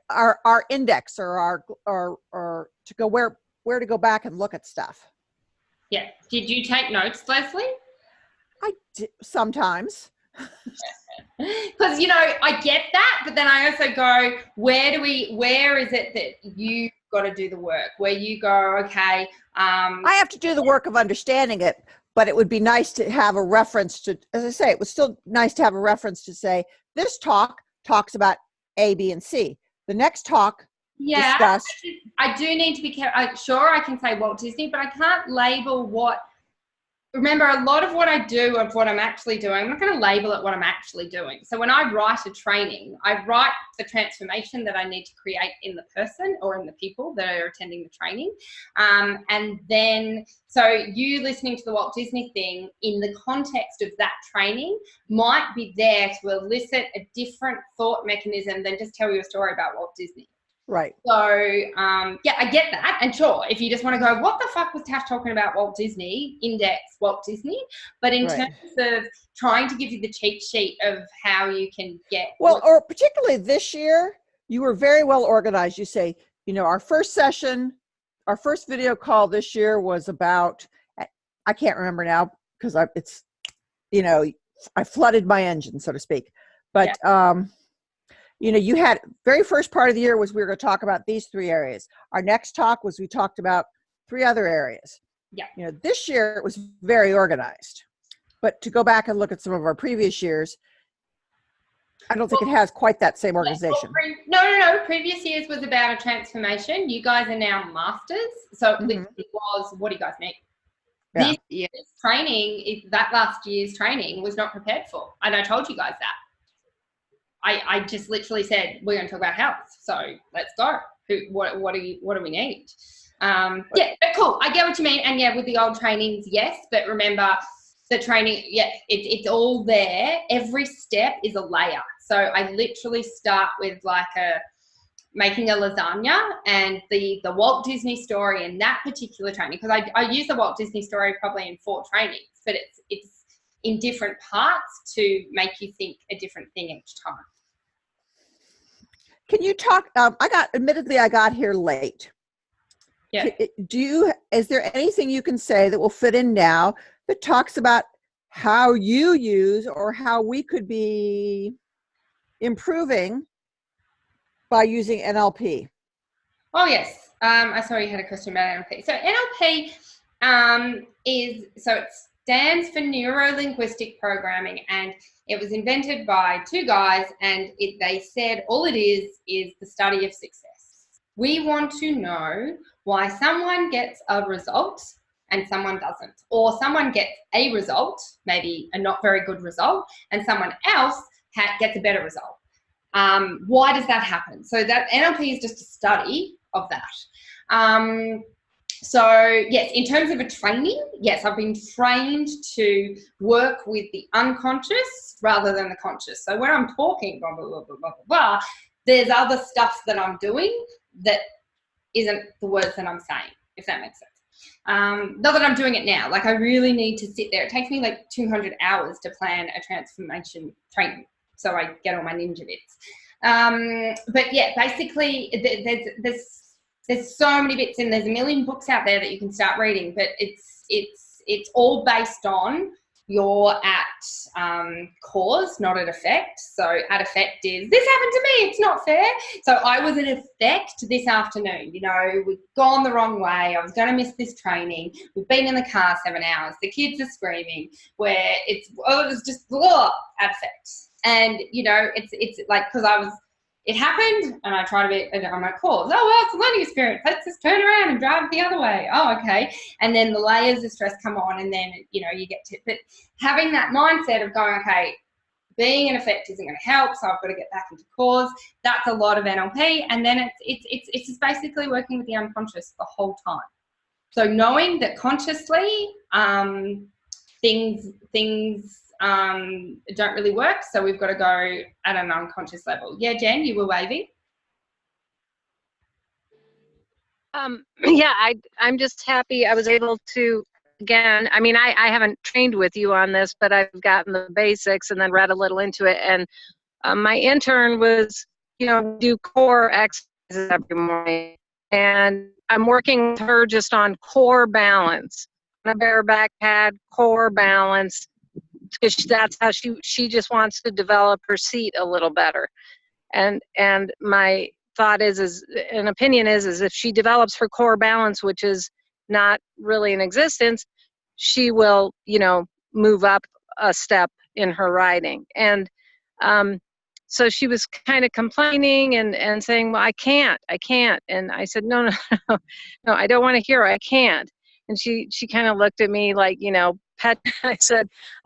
our index or to go where to go back and look at stuff. Yeah. Did you take notes, Leslie? I do, sometimes. Because I get that, but then I also go, where is it that you got to do the work? Where you go, okay. I have to do the work of understanding it, but it would be nice to have a reference to, as I say, it was still nice to have a reference to say, this talk talks about A, B, and C. The next talk discussed. I do need to be careful. Sure, I can say Walt Disney, but I can't label what remember, a lot of what I do, of what I'm actually doing, I'm not going to label it what I'm actually doing. So when I write a training, I write the transformation that I need to create in the person or in the people that are attending the training. And then, so you listening to the Walt Disney thing in the context of that training might be there to elicit a different thought mechanism than just tell you a story about Walt Disney. Right. So, yeah, I get that. And sure, if you just want to go, what the fuck was Tash talking about Walt Disney, index Walt Disney? But in terms of trying to give you the cheat sheet of how you can get. Well, or particularly this year, you were very well organized. You say, you know, our first session, our first video call this year was about, I can't remember now because it's, you know, I flooded my engine, so to speak. But, you know, you had very first part of the year was we were going to talk about these 3 areas. Our next talk was we talked about 3 other areas. Yeah. You know, this year it was very organized. But to go back and look at some of our previous years, I don't think it has quite that same organization. No. Previous years was about a transformation. You guys are now masters. So it was, what do you guys need? Yeah. This year's training, that last year's training was not prepared for. And I told you guys that. I just literally said, we're going to talk about health. So let's go. What do we need? Yeah, but cool. I get what you mean. And yeah, with the old trainings, yes. But remember, the training, yeah, it's all there. Every step is a layer. So I literally start with like making a lasagna and the Walt Disney story in that particular training, because I use the Walt Disney story probably in 4 trainings, but it's in different parts to make you think a different thing each time. Can you talk, admittedly, I got here late. Yeah. Is there anything you can say that will fit in now that talks about how you use or how we could be improving by using NLP? Oh, yes. I saw you had a question about NLP. So NLP it stands for Neuro-Linguistic Programming, and it was invented by 2 guys, and they said all it is the study of success. We want to know why someone gets a result and someone doesn't, or someone gets a result, maybe a not very good result, and someone else gets a better result. Why does that happen? So that NLP is just a study of that. So yes, in terms of a training, yes, I've been trained to work with the unconscious rather than the conscious. So when I'm talking, blah, blah, blah, blah, blah, blah, there's other stuff that I'm doing that isn't the words that I'm saying, if that makes sense. Not that I'm doing it now. Like I really need to sit there. It takes me like 200 hours to plan a transformation training. So I get all my ninja bits. But yeah, basically there's so many bits and there's a million books out there that you can start reading, but it's all based on you're at cause, not at effect. So at effect is, this happened to me, it's not fair. So I was at effect this afternoon. You know, we've gone the wrong way. I was going to miss this training. We've been in the car 7 hours. The kids are screaming. It was just at effect. And, you know, it's like, because it happened and I try to be, I'm like, cause, oh, well, it's a learning experience. Let's just turn around and drive the other way. Oh, okay. And then the layers of stress come on and then, you know, you get to, but having that mindset of going, okay, being in effect isn't going to help, so I've got to get back into cause. That's a lot of NLP. And then it's just basically working with the unconscious the whole time. So knowing that consciously things don't really work, so we've got to go at an unconscious level. Yeah, Jen, you were waving. Yeah, I'm just happy I was able to, again, I mean, I haven't trained with you on this, but I've gotten the basics and then read a little into it. And my intern was, you know, do core exercises every morning. And I'm working with her just on core balance, on a bareback pad, core balance, because that's how she just wants to develop her seat a little better. And my thought is an opinion is if she develops her core balance, which is not really in existence, she will, you know, move up a step in her riding. And so she was kind of complaining and saying, well, I can't. And I said, no, I don't want to hear I can't. And she kind of looked at me like, you know, I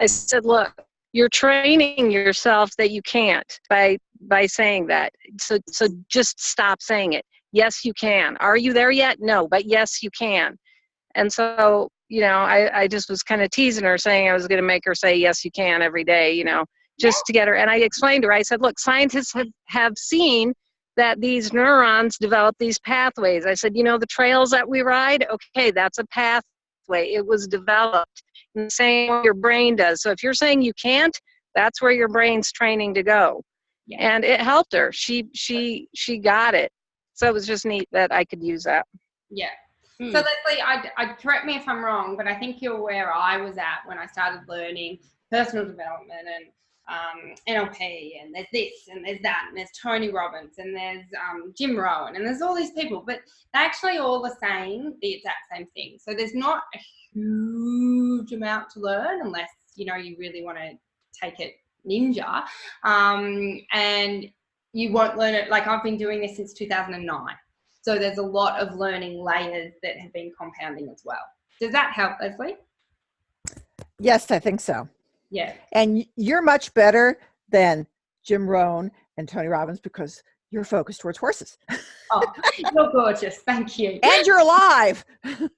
said, look, you're training yourself that you can't by saying that. So just stop saying it. Yes, you can. Are you there yet? No, but yes, you can. And so, I just was kind of teasing her, saying I was going to make her say, yes, you can every day, just to get her. And I explained to her, I said, look, scientists have seen that these neurons develop these pathways. I said, the trails that we ride, okay, that's a pathway. It was developed in the same way your brain does. So if you're saying you can't, that's where your brain's training to go. Yeah. And it helped her. She got it. So it was just neat that I could use that. Yeah. So Leslie, I correct me if I'm wrong, but I think you're where I was at when I started learning personal development and NLP, and there's this and there's that, and there's Tony Robbins, and there's Jim Rohn, and there's all these people, but they're actually all the same, the exact same thing. So there's not a huge amount to learn unless you really want to take it ninja, and you won't learn it. Like, I've been doing this since 2009. So there's a lot of learning layers that have been compounding as well. Does that help, Leslie? Yes, I think so. Yeah. And you're much better than Jim Rohn and Tony Robbins because you're focused towards horses. Oh, you're gorgeous. Thank you. And you're alive. Oh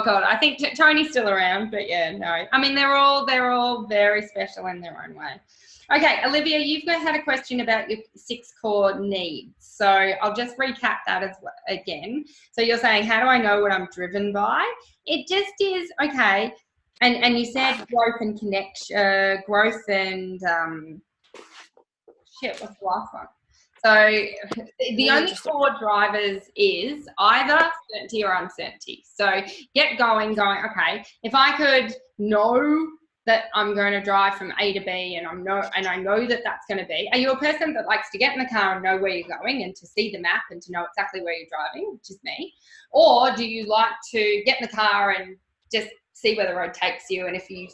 God, I think Tony's still around, but yeah, no. I mean, they're all very special in their own way. Okay, Olivia, you've had a question about your 6 core needs. So I'll just recap that again. So you're saying, how do I know what I'm driven by? It just is, okay. And you said growth and connection, growth and, what's the last one? So the only core drivers is either certainty or uncertainty. So get going, okay, if I could know that I'm going to drive from A to B and I know that that's going to be, are you a person that likes to get in the car and know where you're going and to see the map and to know exactly where you're driving, which is me? Or do you like to get in the car and just see where the road takes you, and if you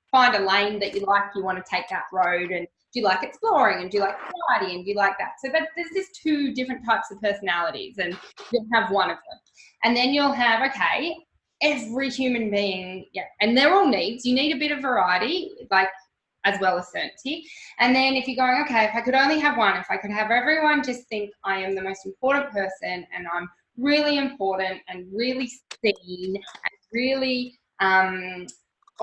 find a lane that you like, you want to take that road, and do you like exploring, and do you like variety, and do you like that? So that there's just 2 different types of personalities, and you'll have one of them. And then you'll have, okay, every human being, yeah, and they're all needs. You need a bit of variety, like, as well as certainty. And then if you're going, okay, if I could only have one, if I could have everyone just think I am the most important person and I'm really important and really seen and really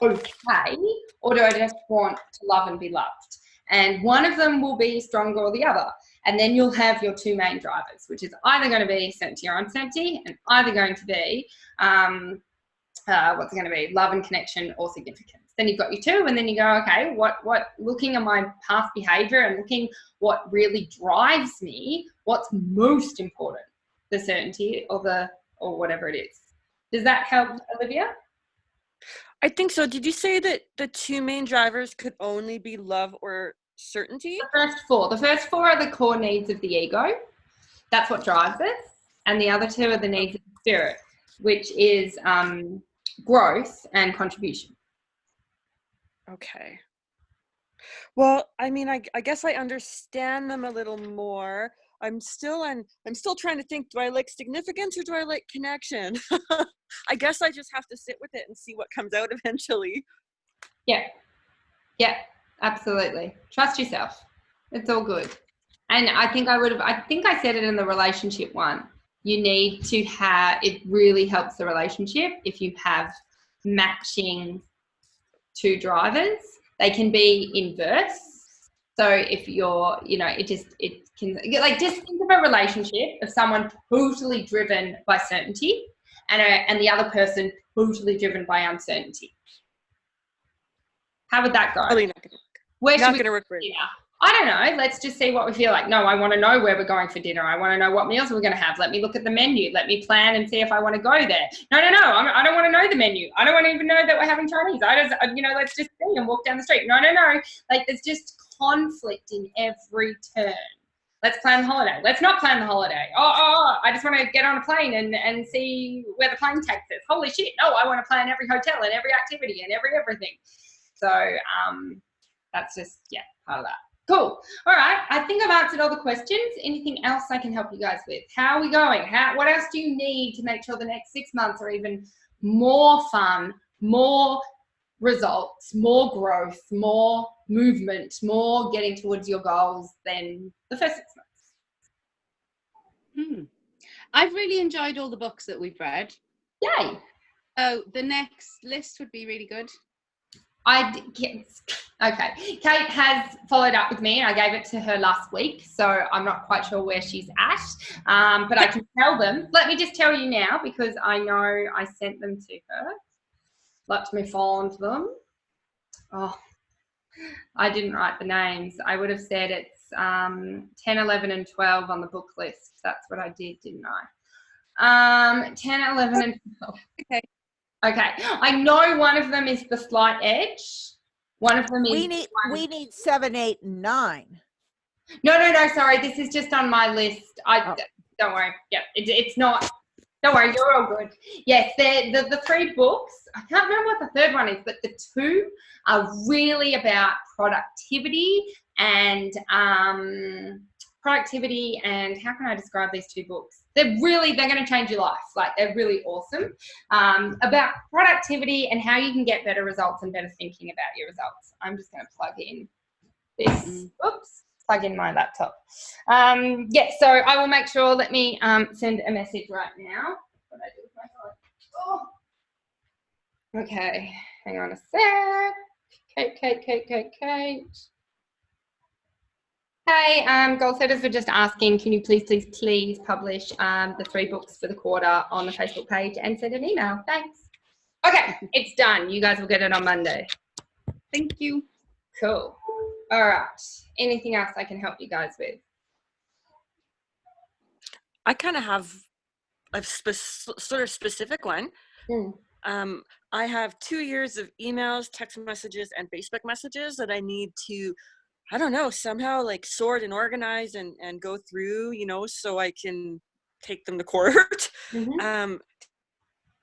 okay, or do I just want to love and be loved? And one of them will be stronger or the other. And then you'll have your 2 main drivers, which is either going to be certainty or uncertainty, and either going to be, what's it going to be, love and connection or significance. Then you've got your 2, and then you go, okay, what looking at my past behavior and looking what really drives me, what's most important, the certainty or whatever it is. Does that help, Olivia? I think so. Did you say that the 2 main drivers could only be love or certainty? The first 4 are the core needs of the ego. That's what drives us. And the other 2 are the needs of the spirit, which is growth and contribution. Okay. Well, I mean, I guess I understand them a little more. I'm still trying to think, do I like significance or do I like connection? I guess I just have to sit with it and see what comes out eventually. Yeah, absolutely. Trust yourself. It's all good. And I think I said it in the relationship one. You need to have, it really helps the relationship if you have matching 2 drivers. They can be inverse. So if you're, it can, like, just think of a relationship of someone totally driven by certainty and the other person totally driven by uncertainty. How would that go? Probably not going to work very well. I don't know. Let's just see what we feel like. No, I want to know where we're going for dinner. I want to know what meals we're going to have. Let me look at the menu. Let me plan and see if I want to go there. No. I don't want to know the menu. I don't want to even know that we're having Chinese. Let's just see and walk down the street. No. Like, there's just conflict in every turn. Let's plan the holiday. Let's not plan the holiday. I just want to get on a plane and see where the plane takes us. Holy shit. No, I want to plan every hotel and every activity and everything. So that's just, part of that. Cool. All right. I think I've answered all the questions. Anything else I can help you guys with? How are we going? What else do you need to make sure the next 6 months are even more fun, more results, more growth, more movement, more getting towards your goals than the first 6 months. I've really enjoyed all the books that we've read. Yay. Oh, the next list would be really good. Yes. Okay. Kate has followed up with me, and I gave it to her last week, so I'm not quite sure where she's at, but I can tell them. Let me just tell you now, because I know I sent them to her. Let me find them. Oh, I didn't write the names. I would have said it's 10, 11, and 12 on the book list. That's what I did, didn't I? 10, 11, and 12. Okay. Okay. I know one of them is The Slight Edge. One of them is... We need 7, 8, and 9. No, sorry. This is just on my list. Don't worry. Yeah, it's not... Don't worry, you're all good. Yes, the 3 books, I can't remember what the 3rd one is, but the 2 are really about productivity and how can I describe these 2 books? They're going to change your life. Like, they're really awesome. About productivity and how you can get better results and better thinking about your results. I'm just going to plug in this. Oops. Plug in my laptop. Yeah, so I will make sure, let me send a message right now. What I do with my phone. Oh. Okay, hang on a sec. Kate. Hey, goal setters were just asking, can you please publish the 3 books for the quarter on the Facebook page and send an email? Thanks. Okay, it's done. You guys will get it on Monday. Thank you. Cool. All right. Anything else I can help you guys with? I kind of have a sort of specific one. I have 2 years of emails, text messages, and Facebook messages that I need to, I don't know, somehow like sort and organize and go through, so I can take them to court. Do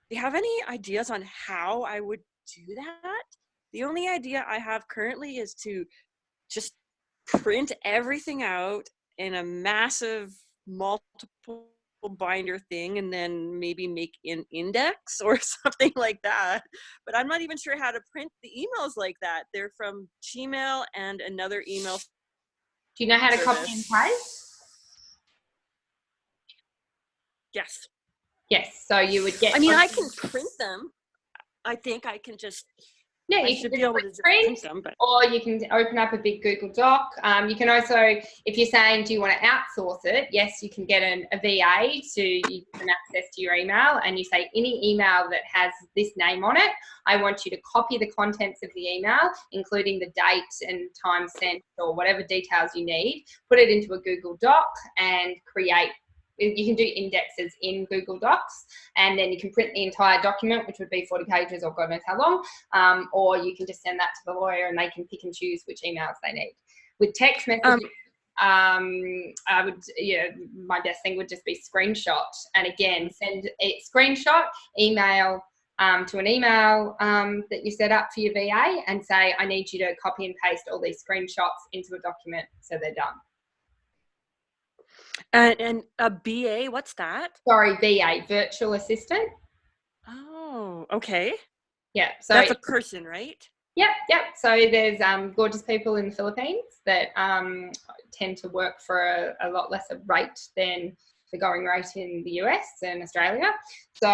you have any ideas on how I would do that? The only idea I have currently is to just print everything out in a massive multiple binder thing and then maybe make an index or something like that. But I'm not even sure how to print the emails like that. They're from Gmail and another email. Do you know how to copy and paste? Yes. Yes, so you would get... I can print them. I think I can just... Yeah, you should be able to print them, or you can open up a big Google Doc. You can also, if you're saying, do you want to outsource it? Yes, you can get a VA to you can access to your email, and you say, any email that has this name on it, I want you to copy the contents of the email, including the date and time sent or whatever details you need, put it into a Google Doc and create. You can do indexes in Google Docs, and then you can print the entire document, which would be 40 pages or God knows how long, or you can just send that to the lawyer and they can pick and choose which emails they need. With text messages, my best thing would just be screenshot, and again, send a screenshot, email to an email that you set up for your VA and say, I need you to copy and paste all these screenshots into a document so they're done. And a BA, what's that? Sorry, VA, virtual assistant. Oh, okay. Yeah, so that's a person, right? Yep. So there's gorgeous people in the Philippines that tend to work for a lot less rate than the going rate in the US and Australia. So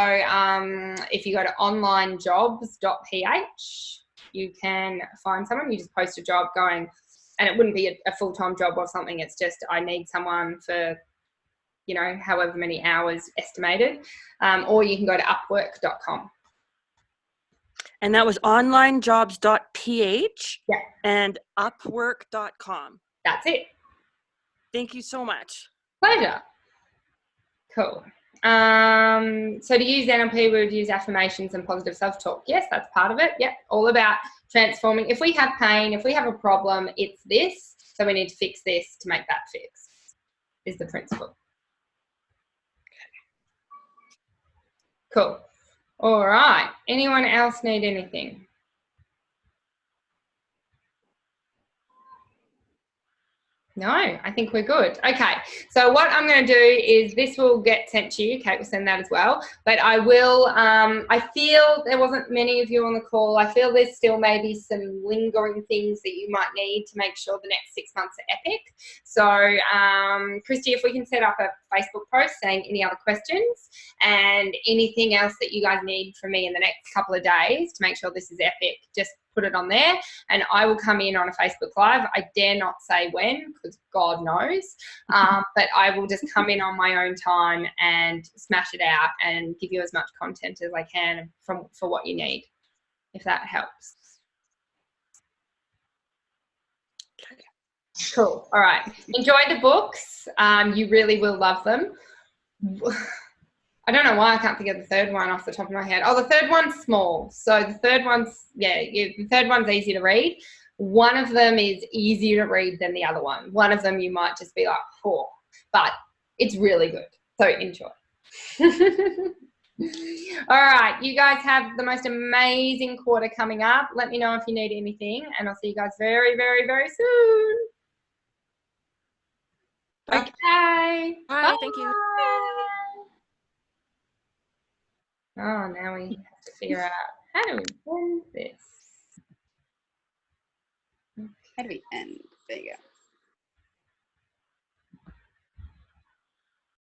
if you go to onlinejobs.ph, you can find someone. You just post a job going, and it wouldn't be a full-time job or something. It's just, I need someone for, however many hours estimated. Or you can go to upwork.com. And that was onlinejobs.ph and upwork.com. That's it. Thank you so much. Pleasure. Cool. So to use NLP, we would use affirmations and positive self-talk. Yes, that's part of it. Yep. All about transforming. If we have pain, if we have a problem, it's this. So we need to fix this to make that fix, is the principle. Cool. All right. Anyone else need anything? No, I think we're good. Okay, so what I'm going to do is this will get sent to you. Kate will send that as well. But I will, I feel there wasn't many of you on the call. I feel there's still maybe some lingering things that you might need to make sure the next 6 months are epic. So, Christy, if we can set up a Facebook post saying any other questions and anything else that you guys need from me in the next couple of days to make sure this is epic, just put it on there and I will come in on a Facebook Live. I dare not say when because God knows, but I will just come in on my own time and smash it out and give you as much content as I can for what you need, if that helps. Cool. All right. Enjoy the books. You really will love them. I don't know why I can't think of the third one off the top of my head. Oh, the third one's small. So the third one's, the third one's easy to read. One of them is easier to read than the other one. One of them you might just be like, oh, but it's really good. So enjoy. All right. You guys have the most amazing quarter coming up. Let me know if you need anything and I'll see you guys very, very, very soon. Bye. Okay. Bye. Thank you. Oh, now we have to figure out how do we end this. How do we end? There you go.